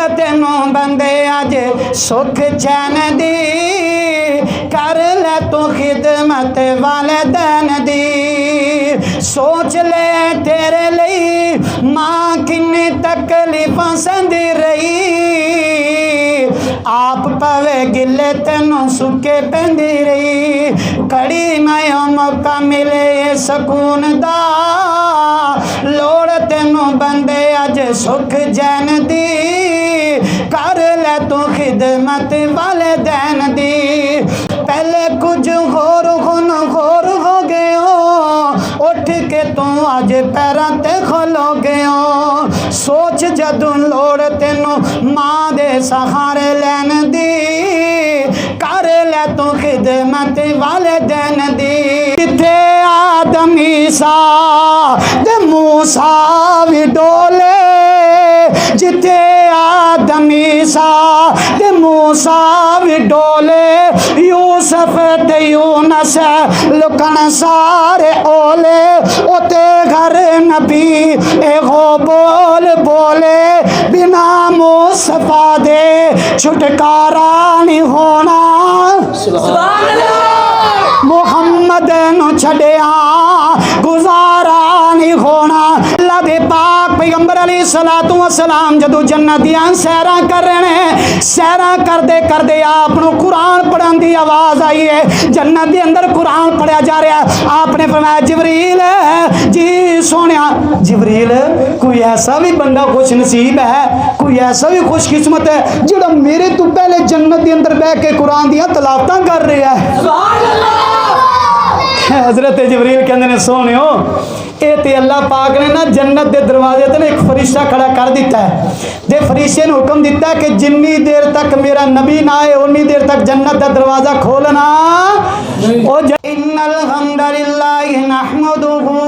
लोड़ तेनों बंदे अज सुख चैन दी, कर ले तू खिदमत वालिदैन दी। सोच ले तेरे लिए मां किन्नी तकलीफां सहंदी रही, आप पवे गिले तेनों सुके पैंदी रही। कड़ी नया मौका मिले सकून दा, लोड़ तेनों बंदे अज सुख जैन दी, कर ले तू खिदमत वालिदैन दी। पहले कुछ होर हो गए हो, उठ के तू अज पैरां ते खलो गए हो। सोच जदों लोड़ तेनों मां दे सहारे लैन दी, कर ले तू खिदमत वालिदैन दी। जिथे आदमी सा ते मूसा भी डोले, जिथे आदमी सा ते मूसा भी डोले, यूसुफ ते यूनस लुकन सारे ओले। ओते घर नबी एहो बोल बोले, बिना मुस्तफा दे छुटकारा नहीं होना। मुहम्मद नु छड़िया गुजारा नहीं होना। अल्लाह दे पाक पैगंबर अलैहिस्सलातु वस्सलाम जदों जन्नत दियां सैरां कर रहे हैं, सैरां करदे करदे आपनों कुरान पढ़न दी आवाज़ आई है। जन्नत दे अंदर कुरान पढ़िया जा रहा है। आपने फरमाया जिबरील जी सोनिया, जिबरील कोई ऐसा भी बंदा खुश नसीब है, कोई ऐसा भी खुशकिस्मत है जिहड़ा मेरे तो पहले जन्नत के अंदर बैठ के कुरान दियां तलावतां कर रहा है। हजरत जिबरील कहते हैं सोनियो, ये तो अल्लाह पाक ने ना जन्नत के दरवाजे ते एक फरिश्ता खड़ा कर दिता है। ते फरिश्ते ने हुक्म दिता कि जिन्नी देर तक मेरा नबी ना आए उन्नी देर तक जन्नत का दरवाजा खोलना। इन्नल हम्दुलिल्लाहि नहमदुहु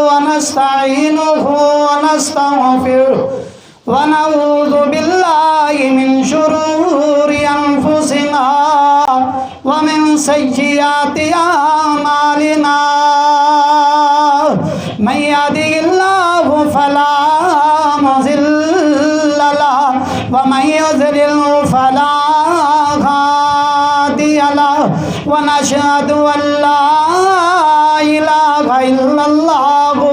व नस्तईनुहु व नस्तगफिरुहु व नऊज़ु बिल्लाहि मिन शुरूरि अनफुसिना व मिन सय्यिआति आमालिना। मैं यहदिहिल्लाहु फला मुज़िल्ल लहु व मैं युज़लिलहु फला हादिय लहु व नशहदु अल्ला इलाहा इल्लल्लाहु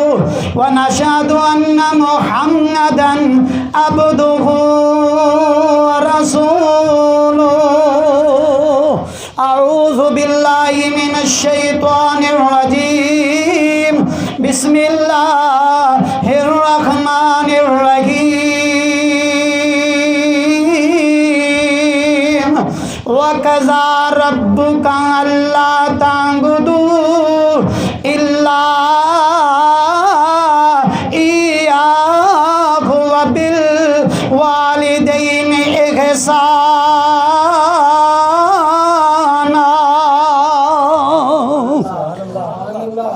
व नशहदु अन्ना मुहम्मदन अब्दुहु व रसूलुहु। अऊज़ु बिल्लाहि मिनश शैतानिर रजीम। बिस्मिल्लाहिर रहमानिर रहीम। वकज़ा रब्बुका अल्ला ता'बुदू इल्ला इय्याहु व बिल वालिदैनि इहसाना।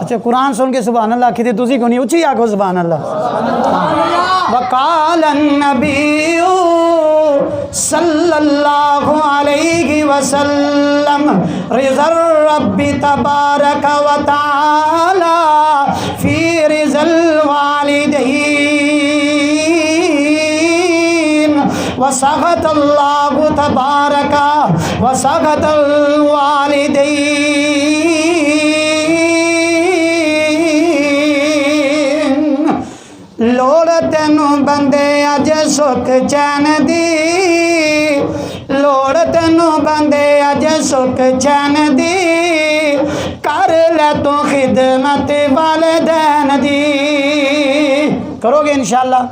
अच्छा कुरान सुन के सुभान अल्लाह आखी थी, तुसी को नहीं उची आखो सुभान अल्लाह। वक़ाल नबिय्यु सल्लल्लाहु अलैहि वसल्लम रिज़र रब्बि तबारक व तआला फी रिज़ल वालिदैन व सग़तल्लाहु तबारक व सग़तल वालिदैन। लोड़ तेनों बंदे अज सुख चैन दी, लोड़ तेनों बंदे अज सुख चैन दी, कर ले तू खिदमत वालिदैन दी। करोगे इंशाअल्लाह।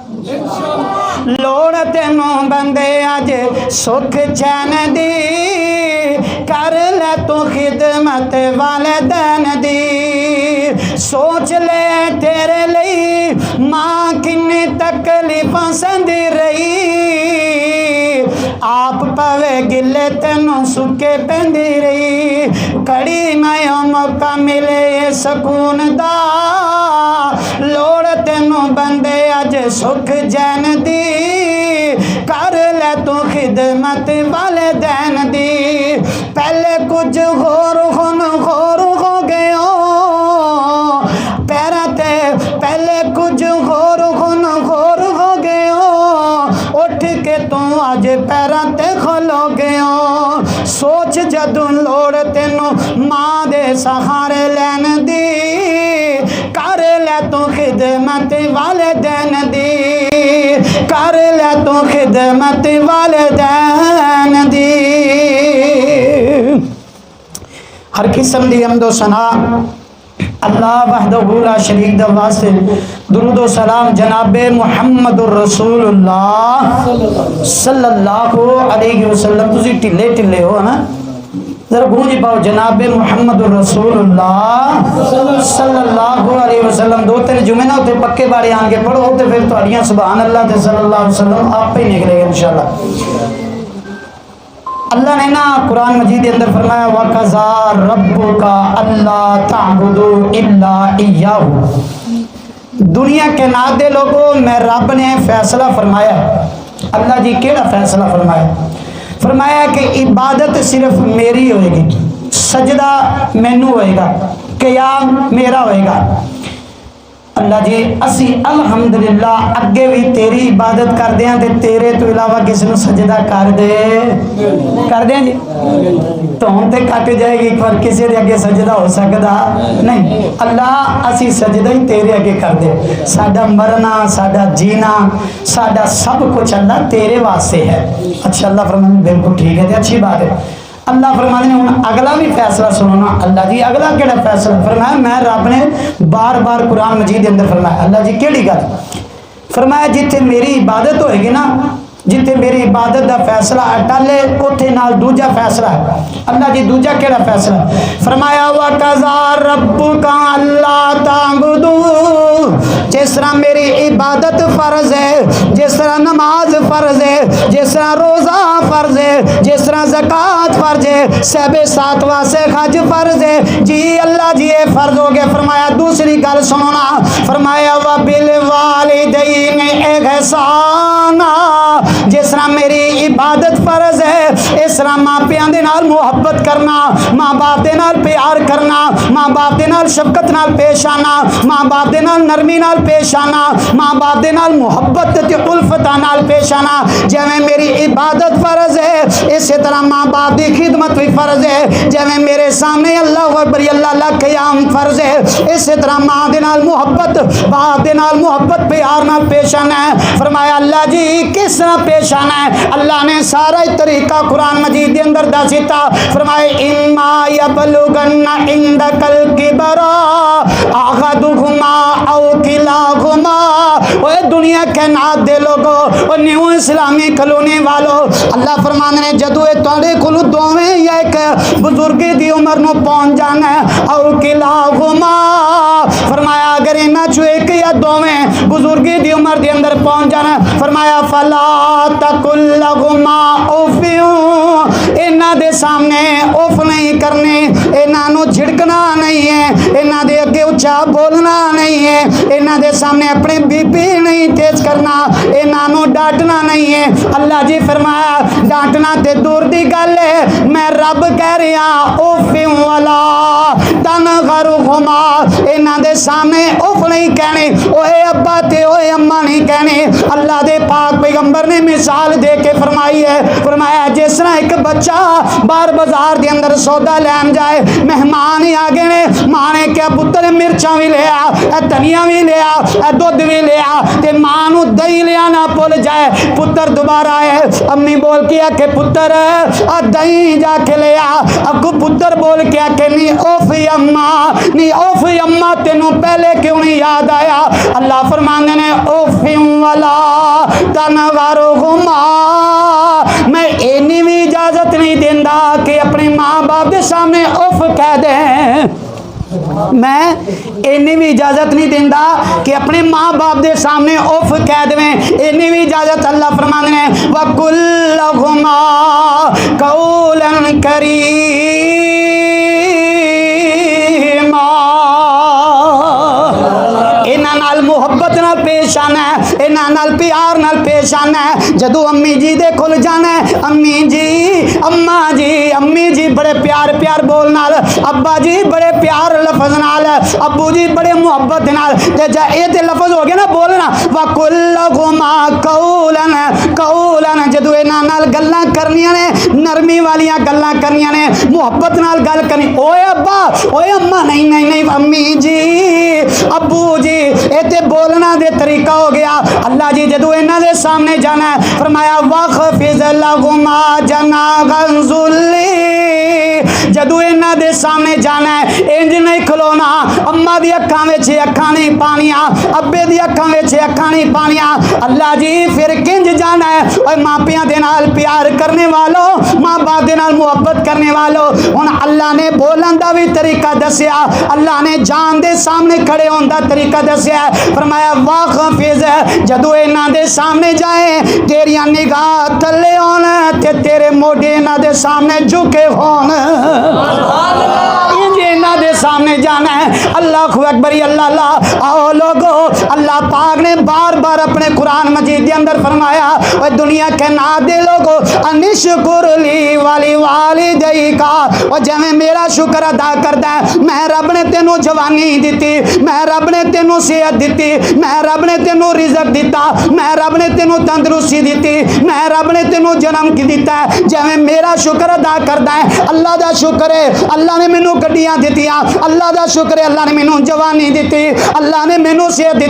लोड़ तेनों बंदे अज सुख चैन दी, कर ले तू खिदमत वालिदैन दी। सोच ले तेरे लिए मां किन्नी तकलीफां सहंदी रही, आप पवे गिले तेनों सुके पैंदी रही। कड़ी नया मौका मिले सकून दा, लोड़ तेनों बंदे अज सुख जैन दी, कर ले तू खिदमत वालिदैन दी। पहले कुछ होर हो गए हो पैरा ते, पहले कुछ होर हो गए हो, अज पैरां ते खलो गया सोच जदों लोड़ तेनों मां दे सहारे लैन दी कर ले तू खिदमत वालिदैन दी कर ले तू खिदमत वालिदैन दी। हर किस्म दी हम्दो सना अल्लाह वहदहू ला शरीक दा वास्ते दुरूद व सलाम जनाबे मुहम्मदुर रसूलुल्लाह सल्लल्लाहु अलैहि वसल्लम। तुसी ढिले ढिले हो ना जरा गूंज पाओ जनाबे मुहम्मदुर रसूलुल्लाह सल्लल्लाहु अलैहि वसल्लम। दो तीन जुमे ना उत्ते पक्के बाड़े आन के पढ़ो तो फिर तुहाडियां सुभान अल्लाह ते सल्लल्लाहु अलैहि वसल्लम आपे ही निकलेगा इंशाअल्लाह। अल्लाह ने ना कुरान मजीद के अंदर फरमाया वकज़ा रब्बुका अल्ला ताबुदू इल्ला इय्याहु। दुनिया के नादे लोगों मैं रब ने फैसला फरमाया। अल्लाह जी केड़ा फैसला फरमाया? फरमाया कि इबादत सिर्फ मेरी होएगी, सजदा मैनू होएगा, क़याम मेरा होएगा। अल्लाह जी असी अल्हम्दुलिल्लाह अगे भी तेरी इबादत करते हैं ते तेरे तो इलावा किसी को सजदा कर दे जी तो हम ते कट जाएगी पर किसी के अगे सजदा हो सकता नहीं। अल्लाह असी सजदा ही तेरे अगे कर दे। साडा मरना साडा जीना साडा सब कुछ अल्लाह तेरे वास्ते है। अच्छा अल्लाह फरमाने बिल्कुल ठीक है, अच्छी बात है। अल्लाह फरमाने ने हुण अगला भी फैसला सुनो ना। अल्लाह जी अगला केड़ा फैसला फरमाया? मैं रब ने बार बार कुरान मजीद के अंदर फरमाया। अल्लाह जी केड़ी गल फरमाया? जिथे मेरी इबादत होएगी ना, जिथे मेरी इबादत का फैसला अटल है उथे नाल दूजा फैसला है। अल्लाह जी दूजा केड़ा फैसला फरमाया? वकज़ा रब्बुका अल्ला ताबुदू। जिस तरह मेरी इबादत फर्ज है, जिस तरह नमाज फर्ज है, जिस तरह रोजा फर्ज है, जिस तरह ज़कात फर्ज है, सबे सात वास्ते हज फर्ज है जी। अल्लाह जी ये फर्ज हो गया। फरमाया दूसरी गल सुनो ना। फरमाया व बिल वालिदैन इहसाना। जिस तरह मेरी इबादत फर्ज है इस तरह माँ प्यां दे नाल मुहब्बत करना, माँ बाप दे नाल प्यार करना, माँ बाप दे नाल शफकत नाल पेश आना, माँ बाप दे नाल नरमी नाल पेश आना, माँ बाप दे नाल मुहब्बत ते उल्फत नाल पेश आना। जिवें मेरी इबादत फर्ज है इसी तरह माँ बाप की खिदमत भी फर्ज है। जिवें मेरे सामने अल्लाह अकबर अल्लाह ला क़याम फर्ज है इसी तरह माँ दे नाल मुहब्बत बाप दे नाल मुहब्बत प्यार नाल पेश आना है। फरमाया अल्लाह जी किस तरह पेश आना है? अल्लाह ने सारा तरीका कुरान मजीद के अंदर दस दिता। फरमाए इम्मा यबलुगन्ना इंदकल किबरा अहदुहुमा औ किलाहुमा। ओए दुनिया के नात दे लोगो ओ न्यू इस्लामी कॉलोनी वालों, अल्लाह फरमाने ने जदों ए तुहाडे कोल दोवें या एक बुजुर्ग दी उम्र नु पहुंच जाना औ किलाहुमा। फरमाया अगर इन्हां चों एक या दोवें बुजुर्ग दी उम्र दे अंदर पहुंच जाना। फरमाया फला तकुल्लहुमा उफ़्यू। इन्हां दे सामने उफ नहीं करनी, इन्हां नू झिड़कना नहीं है, इन्हां दे अगे उच्चा बोलना नहीं है, इन्हां दे सामने अपने बीपी नहीं तेज करना, इन्हां नू डांटना नहीं है। अल्लाह जी फरमाया डांटना ते दूर दी गल है, मैं रब कह रहा उफ़्यू वाला तनगरुहुमा। इन्हां दे सामने उफ नहीं कहने, ओए अब्बा ते ओए अम्मा नहीं कहने। अल्लाह दे पाक पैगंबर ने मिसाल दे के फरमाई है। फरमाया जिस तरह एक बच्चा बाहर बाजार के अंदर सौदा लैन जाए, मेहमान ही आ गए ने, मां ने क्या पुत्र मिर्चा भी लिया, धनिया भी लिया, दुध भी लिया, ते मां नू दही लिया ना भुल जाए। पुत्र दोबारा आए, अम्मी बोल के आके पुत्र दही जाके लिया। अगू पुत्र बोल के आके नी ओफ अम्मा, नी ओफ अम्मा तेनू पहले क्यों नहीं याद आया? अल्लाह फरमाने ने ओफ वाला तनगरुहुमा। मैं इन्नी भी इजाजत नहीं देंदा कि अपने माँ बाप के सामने उफ कह दे। मैं इन्नी भी इजाजत नहीं देंदा कि अपने माँ बाप के सामने उफ कह देवें। इन्नी भी इजाजत अल्लाह फरमाने ने वकुल्लहुमा कौलन करीमा। इन्हां नाल मुहब्बत नाल पेश आना है, इन्हां नाल प्यार नाल पेश आना है। जदों अम्मी जी दे कोल जाना है, अम्मी जी अम्मा जी, अम्मी जी बड़े प्यार प्यार बोल नाल, अब्बा जी बड़े प्यार लफज नाल, अब्बू जी बड़े मुहब्बत नाल। ते जा ए ते लफज हो गया ना बोलना वकुल्लहुमा कौलन फरमांदा ना जदों इन्हां नाल गल्लां करनियां ने नरमी वालियां गल्लां करनियां ने मुहब्बत नाल गल करनी ओए अब्बा ओए अम्मा नहीं नहीं नहीं अम्मी जी अब्बू जी ये ते बोलना दे तरीका हो गया। अल्लाह जी जदों इन्हां दे सामने जाना है फरमाया वखफिज़ लहुमा जनाहल ज़ुल्ली जदों इन्हां दे सामने जाना है इंज नहीं खलोना अम्मा दी अखां विच अखां नहीं पानियां अब्बे दी अखां विच अखां नहीं पानियां। अल्लाह जी फिर किंज जाना है और मापियां दे नाल प्यार करने वालों माँ बाप दे नाल मुहब्बत करने वालों हुण अल्लाह ने बोलन दा भी तरीका दसिया अल्लाह ने जान दे सामने खड़े होने दा तरीका दसिया फरमाया वाखफिज़ जदों इन्हां दे सामने जाए तेरियां निगाह थल्ले होन ते तेरे मोढे इन्हां दे सामने झुके होन इन्हां दे सामने जाना है। अल्लाहु अकबर अल्लाह अल्लाह आओ लोगो अल्लाह पाक ने बार बार अपने कुरान मजीद के अंदर फरमाया और दुनिया के ना दे लोगो अनिशकुरली वाली वालिदैका का और जिवें मेरा शुक्र अदा करदा है मैं रब ने तेनू जवानी दी मैं रब ने तेनू सेहत दी मैं रब ने तेनू रिज़क दिता मैं रब ने तेनू तंदुरुस्ती दी मैं रब ने तेनू जन्म की दिता है जिवें मेरा शुक्र अदा करदा है अल्लाह दा शुक्र है अल्लाह ने मैनू गड्डियां दित्तियां अल्लाह दा शुक्र है अल्लाह ने मैनू जवानी दी अल्लाह ने मैनू सेहत दी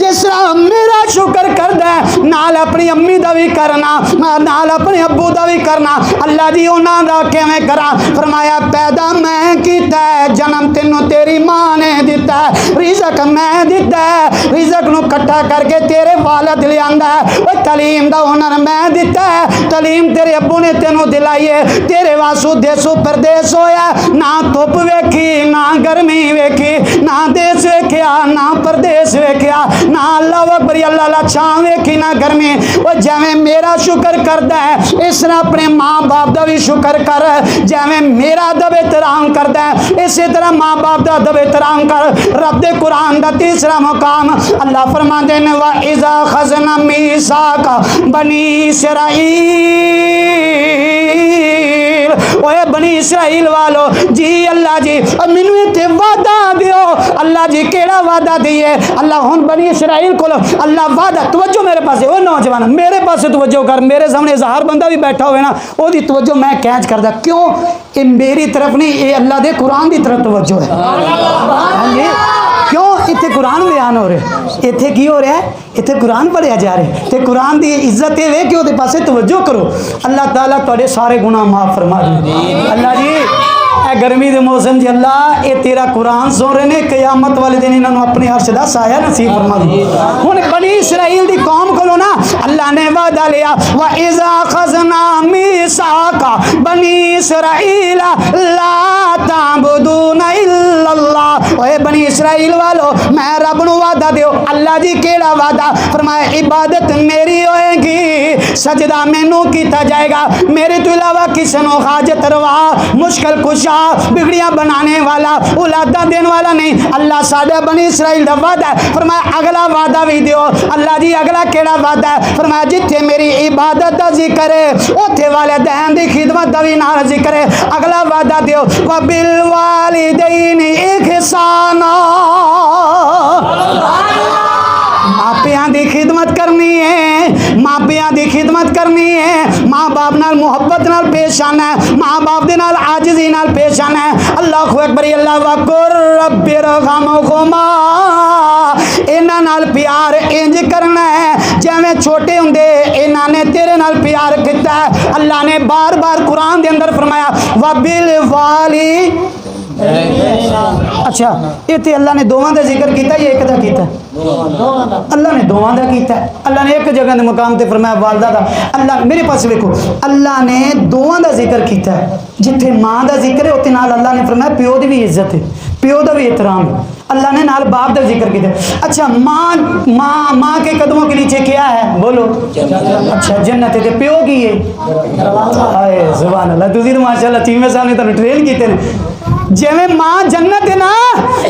जिस तरह मेरा शुक्र करदा है नाल अपनी अम्मी दा भी करना नाल अपने अब्बू दा भी करना अल्लाह जी उन्हां दा किवें करा फरमाया पैदा मैं कीता है जन्म तेनू तेरी मां ने दिता है रिज़क मैं दिता है रिज़क नू इकट्ठा करके तेरे वालिद ले आंदा है ओए तलीम दा हुनर मैं दिता है तलीम तेरे अब्बू ने तेनू दिलाई है तेरे वासू देसू परदेस होया ना धुप वेखी ना गर्मी वेखी ना देश वेखिया ना परदेस वेखिया ना अल्लाह अकबर अल्लाह ला छां वेखी ना गर्मी ओ जिवें मेरा शुक्र करदा है इस तरह अपने माँ बाप दा भी शुक्र कर जिवें मेरा अदब एहतराम करदा है इसी तरह माँ बाप दा अदब एहतराम कर। रब दे कुरान दा तीसरा मुकाम अल्लाह फरमांदे ने वा इज़ा खज़ना मीसाका बनी इस्राईल ओए बनी इस्राइल वालो जी अल्लाह जी मैनू इत्थे वादा दियो अल्लाह जी केड़ा वादा दिए अल्लाह हुन बनी इस्राइल को अल्लाह वादा तवज्जो मेरे पास ओ नौजवान मेरे पास तवज्जो कर मेरे सामने इज़हार बंदा भी बैठा होवे ना ओदी तवज्जो मैं कैच करदा क्यों ये मेरी तरफ नहीं ये अल्लाह दे कुरान की तरफ तवज्जो है। हाँ जी क्यों इतने कुरान बयान हो रहे इतने की हो रहा है इतने कुरान पढ़िया जा रहे तो कुरान की इज्जत ये वे कि वो पासे तवज्जो करो अल्लाह ताला तुहाडे सारे गुनाह माफ़ फरमा दे अल्लाह जी ए गर्मी के मौसम जी अल्लाह ये तेरा कुरान सुन रहे हैं कयामत वाले दिन इन्होंने अपने अर्श दा साया नसीब फरमा दे। हुण बनी इसराइल की कौम को ना अल्लाह ने वादा लिया व इज़ा खज़ना मीसाका बनी इसराइल ला ताबुदूना इल्लल्लाह ओए बनी इसराइल वालो मैं रब नू वादा दियो अल्लाह जी केड़ा वादा फरमाया इबादत मेरी होएगी सजदा मैनू किया जाएगा मेरे तो इलावा किसी को हाजत रवा मुश्किल कुशा बिगड़ियां बनाने वाला औलादा देने वाला नहीं अल्लाह साडा बनी इसराइल दा वादा है फरमाया अगला वादा भी दियो अल्लाह जी अगला केड़ा वादा है फरमाया जिथे मेरी इबादत दा जिक्र है उथे वालिदैन दी खिदमत दा भी नाल जिक्र है अगला वादा दियो व बिल वालिदैन इहसाना मापियां दी खिदमत करनी है मापियां दी खिदमत करनी है माँ बाप नाल मुहब्बत नाल पेश आना है माँ बाप दे नाल आजिज़ी नाल पेश आना है। अल्लाहु अकबर अल्लाह वकुर रब्बिरहमुहुमा इन्हां नाल प्यार इंज करना है जिवें छोटे हुंदे इन्हां ने तेरे नाल प्यार किया है। अल्लाह ने बार बार कुरान दे अंदर फरमाया वबिल वाली अच्छा ये तो अल्लाह ने दोवां दा जिक्र किया या एक दा किया अल्लाह ने दोवां दा किया अल्लाह ने एक जगह के मुकाम ते फरमाया वालदा दा अल्लाह मेरे पास देखो अल्लाह ने दोवां दा जिक्र किया जिथे माँ का जिक्र है उत्थे नाल अल्लाह ने फरमाया प्यो की भी इज्जत है प्यो का भी एहतराम है अल्लाह ने नाल बाप का जिक्र किया। अच्छा माँ माँ माँ के कदमों के नीचे क्या है बोलो अच्छा जन्नत है प्यो की है हाय सुभान अल्लाह तुसीं तो माशाअल्लाह चीमे साहब ने तुहानूं ट्रेन कीते ने जिवें माँ जन्नत है ना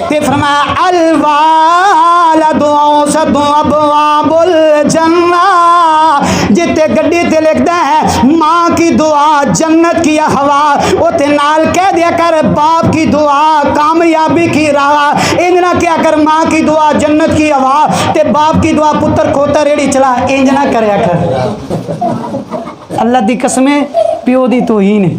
ते फरमाया अलवालदु औसदु अबवाबुल जन्नह जिते गड्डी ते लिखता है माँ की दुआ जन्नत की हवा, उते नाल कह दिया कर बाप की दुआ कामयाबी की राह। इंज ना क्या कर माँ की दुआ जन्नत की हवा ते बाप की दुआ पुत्र खोता रेड़ी चला, इंज ना करया कर। अल्लाह दी कसमें प्यो दी तौहीन है।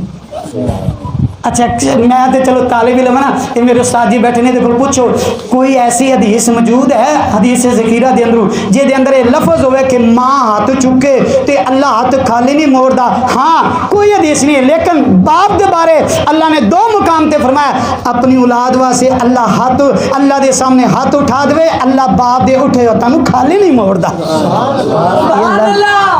अच्छा मैं तो चलो तालिब इल्म ना, ये मेरे उस्ताद जी बैठे ने तो पूछो कोई ऐसी हदीस मौजूद है हदीस ज़कीरा दे अंदर जिहदे अंदर ये लफज होवे कि माँ हाथ चुके ते अल्लाह हाथ खाली नहीं मोड़दा? हाँ कोई हदीस नहीं है, लेकिन बाप के बारे अल्लाह ने दो मुकाम ते फरमाया अपनी औलाद वास्ते अल्लाह हाथ अल्लाह के सामने हाथ उठा दे, अल्लाह बाप दे उठे हाथों खाली नहीं मोड़दा।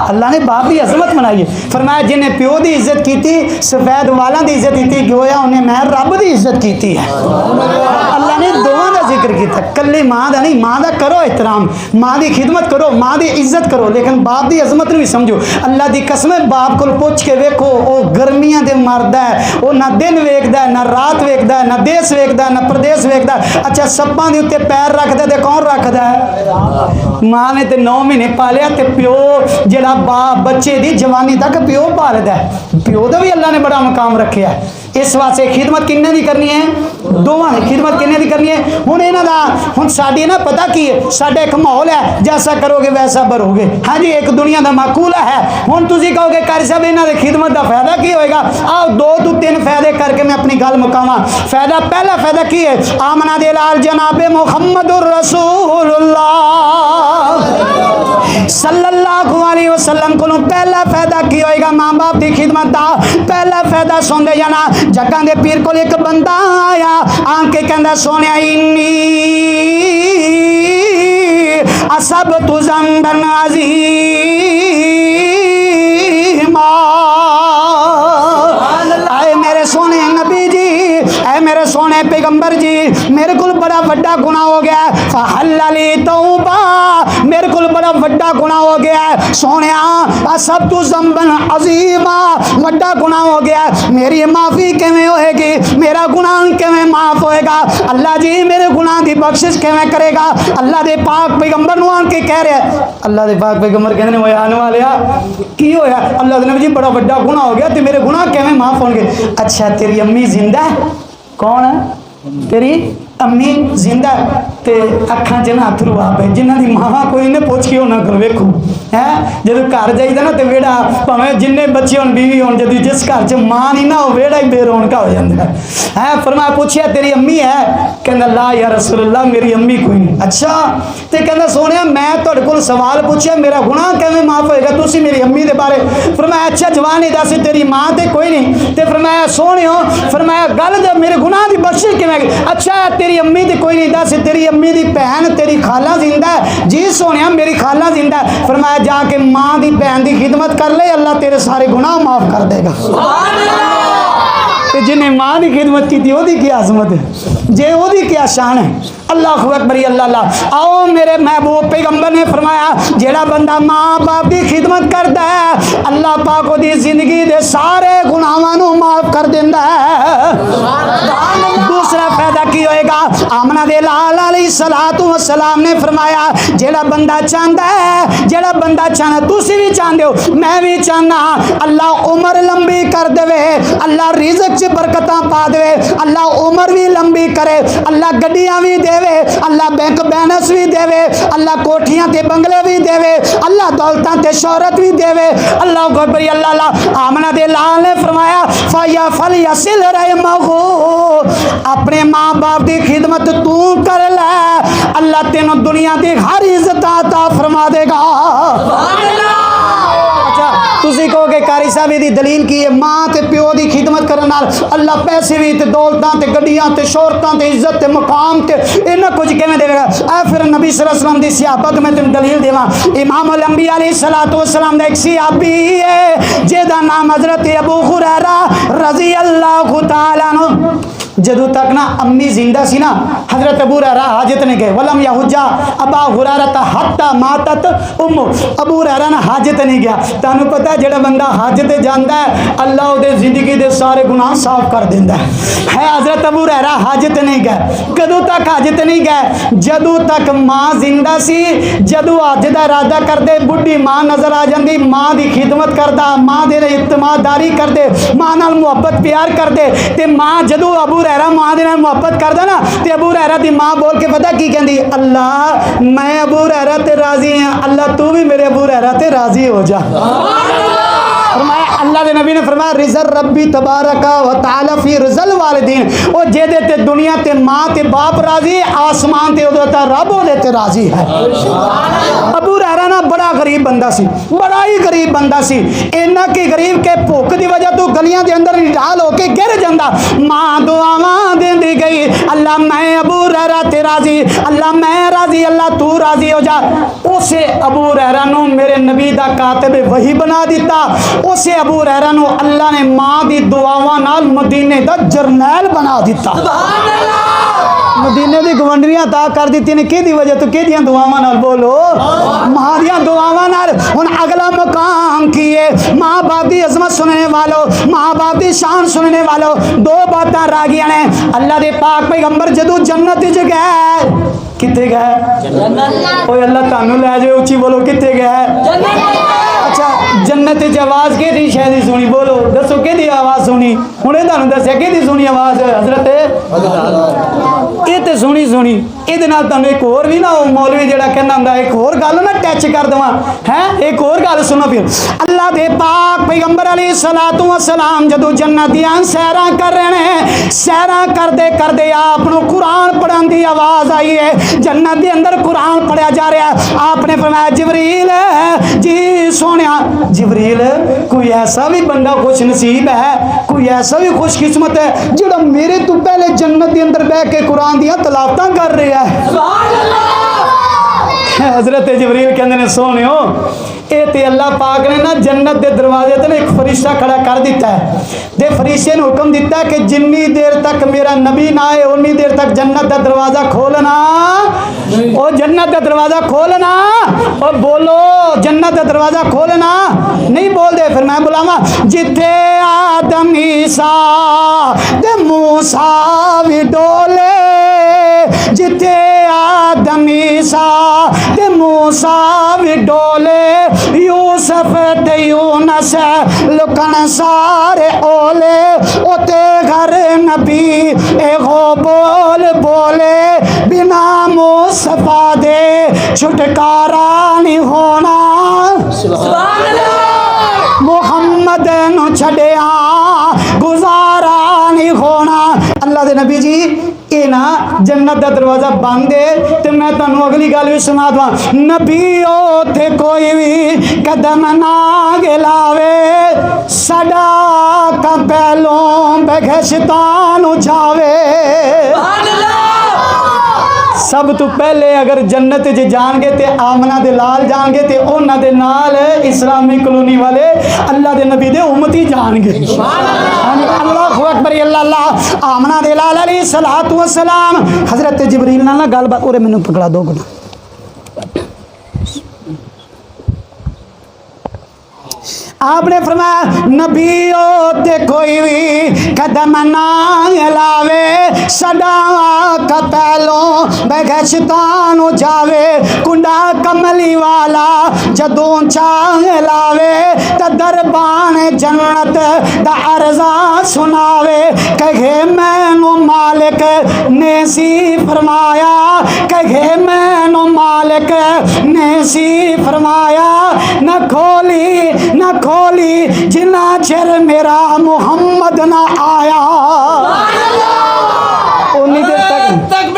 अल्लाह ने बाप की अजमत मनाई है। फरमाया जिन्हें प्यो की इज्जत की सफेद वालों की इज्जत की गोया उन्हें मैं रब की इज्जत की है। अल्लाह ने दोवां का जिक्र किया, कल्ली माँ का नहीं, माँ का करो एहतराम, माँ की खिदमत करो, माँ की इज्जत करो, लेकिन बाप की अजमत भी समझो। अल्लाह की कसम बाप को पुछ के वेखो वो गर्मियां दे मरदा है, वो ना दिन वेखदा है ना रात वेखदा है ना देश वेखदा है ना प्रदेश वेखदा है। अच्छा सप्पां दे उत्ते पैर रखदा ते कौन रखदा है? माँ ने तो 9 महीने पालिया ते प्यो जिहड़ा बाप बच्चे की जवानी तक प्यो पालदा है। प्यो का भी अल्लाह ने बड़ा मकाम रखा है। इस वास्ते खिदमत किन्ने दी करनी है? दोवां ने खिदमत किन्ने दी करनी है? हुण इन्हां दा हुण साडी ना पता की है, साडा एक माहौल है जैसा करोगे वैसा भरोगे। हाँ जी एक दुनिया का माकूल है। हुण तुसीं कहोगे कारी साहब इन्हां दे खिदमत का फायदा की होएगा? आओ 2 तो 3 फायदे करके मैं अपनी गल मुकावां। फायदा पहला फायदा की है? आमना दे लाल जनाबे मुहम्मदुर रसूलुल्लाह सल्लल्लाहु अलैहि वसल्लम को पहला फायदा की होएगा माँ बाप की खिदमत का। पहला फायदा सुनते जाना, जगह के पीर को एक बंदा आया आन के कहता सोने इन्नी असब तु ज़ंबन अज़ीमा, आए मेरे सोने नबी जी, ऐ मेरे सोने पैगंबर जी मेरे को बड़ा बड़ा गुनाह हो गया, फहल्लली तौबा मेरे को बड़ा बड़ा गुनाह हो गया है। सोने सब तू ज़ंबन अज़ीमा बड़ा गुनाह हो गया, मेरी माफ़ी किवें होएगी? मेरा गुनाह किवें माफ़ होएगा? अल्लाह जी मेरे गुनाह की बख्शिश किवें करेगा? अल्लाह दे पाक पैगंबर नूं आन के कह रहा है। अल्लाह दे पाक पैगंबर कहंदे ने आने वालिया की होया? अल्लाह दे नबी जी बड़ा बड़ा गुनाह हो गया ते मेरे गुनाह किवें माफ़ होणगे? अच्छा तेरी अम्मी जिंदा है? कौन है? तेरी अम्मी जिंदा ते अखा च ना अथरू आ पे, जिन्हों की मावा कोई ने पुछ के होना कर वेखो है। जो घर जाइदा ना तो वेड़ा भावें जिन्ने बच्चे हो बीवी हो, जब जिस घर च माँ नहीं ना हो वेड़ा ही बेरौनका हो जाता है। फरमाया पूछया तेरी अम्मी है? कहना ला या रसूलल्लाह मेरी अम्मी कोई नहीं। अच्छा तो कहना सोने मैं तुहाडे कोल सवाल पूछया मेरा गुनाह किवें माफ़ होएगा, तुसीं मेरी अम्मी दे बारे? फरमाया अच्छा जवान ही दस तेरी माँ तो कोई नहीं? तो फरमाया सोने फरमाया गल दे मेरे गुनाह की बख्शिश किवें? अच्छा तेरी अम्मी तो कोई नहीं, दस तेरी अम्मी की भैन तेरी खाला जिंदा है? जी सोने मेरी खाला जिंदा है। फरमाया जाके माँ की भैन की खिदमत कर ले, अल्लाह तेरे सारे गुनाह माफ कर देगा। जिन्हें माँ की खिदमत की थी क्या अजमत है, जे ओदी क्या शान है। अल्लाह अकबर अल्लाह। आओ मेरे महबूब पैगंबर ने फरमाया जेड़ा बंदा माँ बाप की खिदमत करता है अल्लाह पाक ओदी जिंदगी दे सारे गुनाहां नूं माफ कर देंदा है। दूसरा फायदा की होएगा? आमना दे लाल अलैहिस्सलातु वस्सलाम ने फरमाया जेड़ा बंदा चाहता है, जेड़ा बंदा चाहना, तुसी भी चाहते हो मैं भी चाहना, अल्लाह उम्र लंबी कर देवे, अल्लाह रिज़्क च बरकतां पा देवे, अल्लाह उम्र भी लंबी करे, अल्लाह गड्डियां भी देवे, अल्लाह बैंक बैलेंस भी देवे, अल्लाह कोठियां ते बंगले भी देवे, अल्लाह दौलतां ते शोहरत भी देवे। अल्लाह अकबर अल्लाह। आमना दे लाल ने फरमाया फया फल यसिल रहमहु, अपने माँ बाप की खिदमत तू कर ले, अल्लाह तेनों दुनिया की हर इज्जत अता फरमा देगा। अच्छा तुसी कहोगे कारी साहब दी दलील की है? माँ ते प्यो की खिदमत करने नाल अल्लाह पैसे भी ते दौलतां ते गड्डियां ते शोहरतां ते इज्जत ते मकाम ते इन्ना कुछ किवें देगा? ऐ फिर नबी सल्लल्लाहु अलैहि वसल्लम दी सियाबत मैं तुम दलील देवां। इमाम अल अंबिया अलैहिस्सलातु वस्सलाम दा एक सियाबी है जेदा नाम हजरत अबू हुरैरा रज़ी अल्लाहु तआला अन्हु जदों तक ना अम्मी जिंदा सी ना हजरत अबू हुरैरा हाजत नहीं गए वलम यहुजा अबा हुरैरा हत्ता मातत उम्मु अबू हुरैरा ना हाजत नहीं गया। तुहानू पता है जेड़ा बंदा हाजत जाता है अल्लाह उहदे जिंदगी दे सारे गुनाह साफ कर देंदा है। हजरत अबू हुरैरा हाजत नहीं गए। कदों तक हाजत नहीं गए? जदों तक मां जिंदा सी। जदों हज दा इरादा करदे बुढ़ी मां नजर आ जाती, मां की खिदमत करदा, मां दे इत्तमादारी करदे, मां नाल मुहब्बत प्यार करदे ते मां जदों अबू हुरैरा मां दे नाल मुहब्बत करदा ना ते अबू हुरैरा दी मां बोल के पता की कहंदी, अल्लाह मैं अबू हुरैरा ते राजी हां, अल्लाह तू भी मेरे अबू हुरैरा ते राजी हो जा। फरमाया अल्लाह के नबी ने फरमाया रिज़ल रब्बी तबारका व तआला फी रिज़ल वालिदीन, ओ जेदे ते दुनिया ते मां ते बाप राजी, आसमान ते ओदे ते रब ओदे ते राजी है। अबू हुरैरा ना बड़ा गरीब बंदा सी, बड़ा ही गरीब बंदा सी। इन्ना की गरीब के भुख की वजह तो गलियां दे अंदर निडाल होके गिर जांदा। मां दुआवां देंदी गई, अल्लाह मैं अबू हुरैरा ते राजी, अल्लाह मैं राजी, अल्लाह तू राजी हो जा। उसे अबू हुरैरा नु मेरे नबी दा कातिब वही बना दिता। उसे अबू हुरैरा नु अल्लाह ने मां दी दुआवां नाल मदीने दा जरनैल बना दिता। मदीने दी गवंडरियां ता कर दी ने कि वजह तो कि दुआवां नाल बोलो, मां दियां दुआवां नाल। हुण अगला मुकाम की है, मां बाप दी अजमत सुनने वालों, मां बाप दी शान सुनने वालों, दो बातां रह गई ने। अल्लाह दे पाक पैगंबर जदों जन्नत च गए, किथे गए? ओए अल्लाह तानू लै जाए, उच्ची बोलो किथे गए? अच्छा जन्नत च आवाज़ कि शायद सुनी, बोलो दसो कि आवाज़ सुनी? हुणे तुहानू दस्सिया कि सुनी आवाज़ हजरत ये तो सुनी सुनी। ये तुहानू एक होर भी ना मौलवी जिहड़ा कहना हुंदा एक होर गल ना टच कर देवां है, एक होर गल सुनो फिर। अल्लाह दे पाक पैगंबर अलैहिस्सलातु वस्सलाम जदों जन्नत दियां सैरां कर रहे हैं, सैरां करदे करदे आप नूं कुरान पढ़न दी आवाज़ आई है। जन्नत दे अंदर कुरान पढ़िया जा रहा है। आपने फरमाया जिबरील जी सोनिया, जिबरील कोई ऐसा भी बंदा खुश नसीब है, कोई ऐसा भी खुशकिस्मत है जिहड़ा मेरे तो पहले जन्नत के अंदर बैठ के कुरान दियां तलावतां कर रहा है। हजरत जिबरील कहंदे ने सोनियो ये ते अल्लाह पाक ने ना जन्नत के दरवाजे ते एक फरिश्ता खड़ा कर दिता है। ते फरिश्ते ने हुक्म दिता है कि जिन्नी देर तक मेरा नबी ना आए उन्नी देर तक जन्नत का दरवाजा खोलना, और जन्नत का दरवाजा खोलना, और बोलो जन्नत का दरवाजा खोलना। नहीं बोल दे फिर मैं बुलावा। जिथे आदम ईसा ते मूसा भी डोले, जिथे आदम ईसा ते मूसा भी डोले, यूसुफ ते यूनस लुकन सारे ओले, ओते घर नबी एगो बोल बोले, बिना मुस्तफा दे छुटकारा नहीं होना। मुहम्मद नु छड़िया गुजारा नहीं होना। अल्लाह दे नबी जी ये ना जन्नत का दरवाजा बंद है। तो मैं तुहानू अगली गल भी सुना दवा, नबी ओथे कोई भी कदम ना गिलावे, सदा का पहलों बगशतान जावे। सब तो पहले अगर जन्नत च जाएंगे तो आमना दे लाल जाएंगे, तो उन्होंने दे नाल इस्लामी कॉलोनी वाले अल्लाह दे नबी दे उम्मती जाएंगे। अल्लाह अकबर, अल्लाह। आमना दे लाल अलैहिस्सलातु वस्सलाम हजरत जिबरील नाल ना गलबात, और मैनू पकड़ा दो गुना। आपने फरमाया नबी ओते कोई भी कदम ना लावे, सदा का पहलों बगशतान जावे। कुंडा कमली वाला जदों चाह लावे, तो दरबान जन्नत दा अर्जा सुनावे। कहे मैनू मालिक ने सी फरमाया, कहे मैनू मालिक ने सी फरमाया, न खोली न खोली जिन्ना चिर मेरा मुहम्मद ना आया। उन्नी देर तक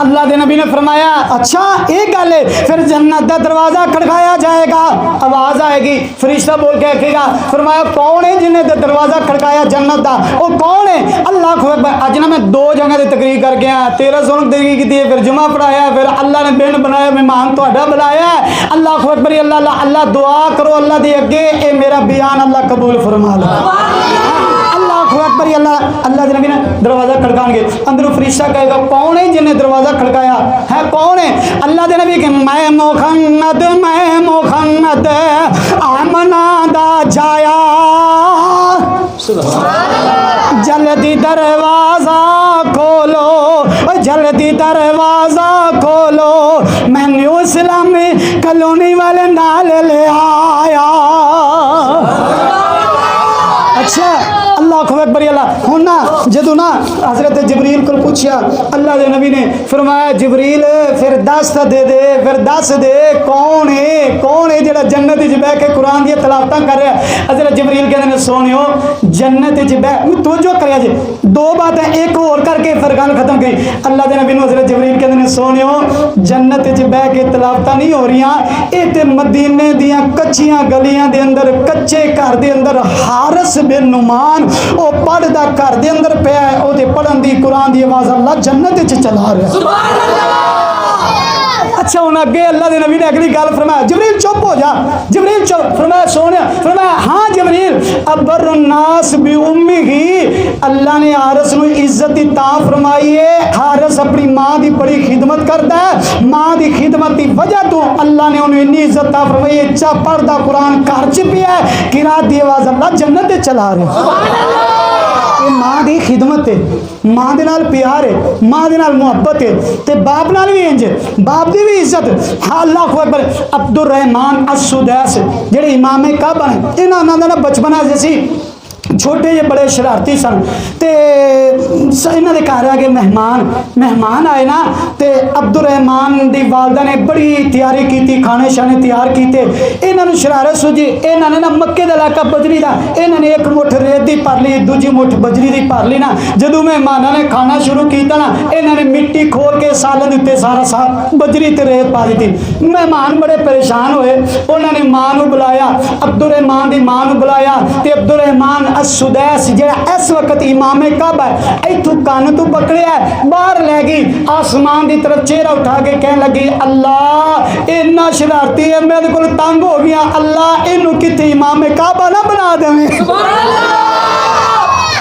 अल्लाह के नबी ने फरमाया अच्छा एक गल है। फिर जन्नत का दरवाजा खड़काया जाएगा, आवाज़ आएगी, फरिश्ता बोल के आखेगा। फरमाया कौन है जिन्हें दरवाजा खड़काया जन्नत का, वो कौन है? अल्लाह को अज ना मैं दो जगह से तकरीर कर गया, 13 सोन तकरीर की, फिर जुमा पढ़ाया, फिर अल्लाह ने दिन बनाया, मेहमान थोड़ा बुलाया। अल्लाह को अल्लाह अल्लाह दुआ करो अल्लाह के अगे, ये मेरा बयान अल्लाह कबूल फरमा लो। बड़ी अल्लाह के नबी ने दरवाजा खड़काएंगे, अंदरों फरिश्ता कहेगा कौन है जिन्हें दरवाजा खड़काया है, कौन है? अल्लाह के नबी के मैं मोहम्मद आमना दा जाया, जल्दी दरवाजा खोलो, जल्दी दरवाजा खोलो, मैं न्यू इस्लामी कॉलोनी वाले नाल ले आया। अच्छा अल्लाह को अकबर अल्लाह हूँ ना जदों ना हजरत जबरील को पूछा अल्लाह के नबी ने फरमाया जबरील फिर दस दे दे, फिर दस दे कौन है जेड़ा जन्नत च बह के कुरान दी तलावत कर रहा है। हजरत जबरील कहते हैं सोनियो जन्नत च बह तो जो कर दो बातें एक और करके फिर गल खत्म की। अल्लाह के नबी हजरत जबरील कहते हैं सोनियो जन्नत च बह के तलावत नहीं हो रही, ये तो मदीने दियां कच्चियां गलियां दे अंदर कच्चे घर दे अंदर हारिस बिन नुमान वो पढ़दा घर दे अंदर पिया है, वो पढ़न दी कुरान दी आवाज अल्लाह जन्नत च चला रहा। अच्छा हूँ अगे अल्लाह के नबी ने अगली गल फरमाया जबरील चुप हो जा, जबरील चुप। फरमाया सोने, फरमाया हाँ जबरील अबरनास भी उम्मी ही अल्लाह ने हारिस नूं इज्जत दी तां फरमाई है, हारिस अपनी माँ की बड़ी खिदमत करता है, माँ की खिदमत की वजह तो अल्लाह ने उन्हें इन्नी इज्जत ता फरमाई है, चा पढ़दा कुरान घर च पिया है, किरात दी आवाज अल्लाह जन्नत चला रहा। माँ की खिदमत है, माँ के नाल प्यार है, माँ के नाल मुहब्बत है, ते बाप नाल भी इंज, बाप की भी इज्जत। हाँ अल्लाह अकबर। अब्दुल रहमान अस-सुदैस जेडे इमाम काबा ने इन्हों का बचपना जैसी छोटे जे बड़े शरारती सन, तो इन्हों के घर आके मेहमान आए ना, तो अब्दुल रहमान की वालदा ने बड़ी तैयारी की, खाने शाने तैयार किए। इन्होंने शरारत सूझी, इन्होंने ना मक्के का इलाका बजरी का, इन्होंने एक मुठ रेत की भर ली, दूजी मुठ बजरी की भर ली ना। जो मेहमानों ने खाना शुरू किया ना, इन्होंने मिट्टी खोल के सालन उत्ते सारा साफ बजरी ते रेत पा दी। मेहमान बड़े परेशान हुए, उन्होंने माँ को बुलाया, अब्दुल रहमान की माँ को बुलाया, तो अब्दुल रहमान सुदैस जेड़ा इस वक्त इमाम काबा है इथों कान तो पकड़िया बाहर लै गई, आसमान की तरफ चेहरा उठा के कह लगी अल्लाह इन्ना शरारती है, मेरे को तंग हो गया, अल्लाह इनू कितने इमाम काबा ना बना देवे।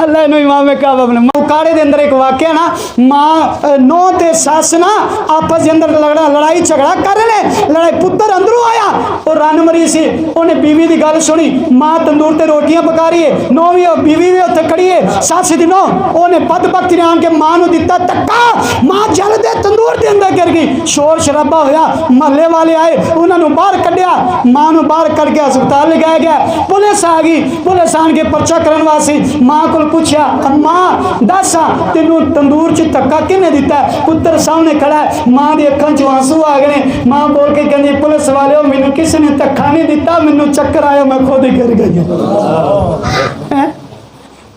अल्लाह इनू इमाम काबा बना। मुकाड़े के अंदर एक वाक्य ना, माँ नौ ते सस ना आपस के अंदर लड़ाई झगड़ा कर रहे, लड़ाई पुत्र अंदरों आया और रन मरी सी, उन्हें बीवी की गल सुनी, माँ तंदूर ते रोटियां पका रही है, नौ भी बीवी भी उत्थे खड़ी है, सस दी नौ उन्हें बद बख्ती आन के माँ को दिता धक्का, माँ जलदे तंदूर के अंदर गिर गई, शोर शराबा होया, महल्ले वाले आए, उन्होंने बाहर कढ़िया, माँ को बाहर कढ़ के अस्पताल लगाया गया, पुलिस आ गई, पुलिस आन के पर्चा करने वास्ते माँ को पूछा माँ दस तेनू तंदूर च धक्का किने दिता है? पुत्र सामने खड़ा है, माँ की अखां चों आंसू आ गए, माँ बोल के कहती पुलिस वाले मैनू किसी ने धक्का नहीं दिता, मैनू चक्कर आया, मैं खुद ही गिर गई।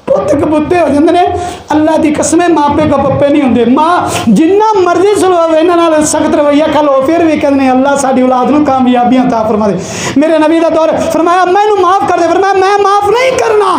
पुत कबूते हो जाते हैं, अल्लाह की कसमें मापे कपप्पे नहीं होंगे। माँ जिन्ना मर्जी सुलवावे इन्होंने सख्त रवैया खा लो, फिर भी कहते अल्लाह साडी औलाद नूं कामयाबियां अता फरमा दे। मेरे नबी का दौर फरमाया मैनू माफ कर दे, फरमाया मैं माफ नहीं करना,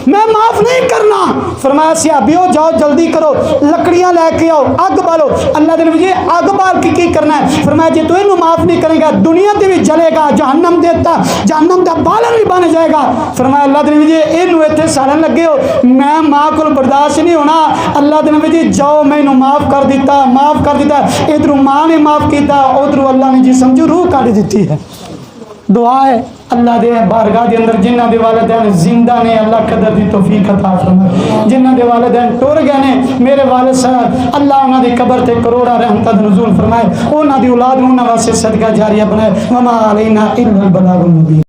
मैं माफ नहीं करना। फरमाया सियाबियो जाओ जल्दी करो, लकड़ियां लैके आओ, अग बालो। अल्लाह के नबी जी अग बाल की करना है? फरमाया जे तू इनू माफ नहीं करेगा दुनिया ते भी जलेगा, जहन्नम देता जहन्नम का बालन भी बन जाएगा। फरमाया अल्लाह के नबी जी इनू इत्थे साड़न लगे हो, मैं माँ को बर्दाश्त नहीं होना। अल्लाह के नबी जी जाओ मैनू माफ कर दिता, माफ कर दिता। इधरों माँ ने माफ किया, उधरों अल्लाह ने जी समझो रूह काट दी है। दुआ है अल्लाह दे बारगाह के अंदर जिन्हों के वालिदैन जिंदा ने अल्लाह कदर की तौफीक अता फरमाए, जिन्हों के वालिदैन टुर गए ने मेरे वालिद साहब अल्लाह उन्होंने कबर से करोड़ा रहमत नज़ूल फरमाए, उन्होंने औलाद उन्होंने वास्ते सदका जारिया बनाए। वमा अलैना इल्लल बलागुल मुबीन।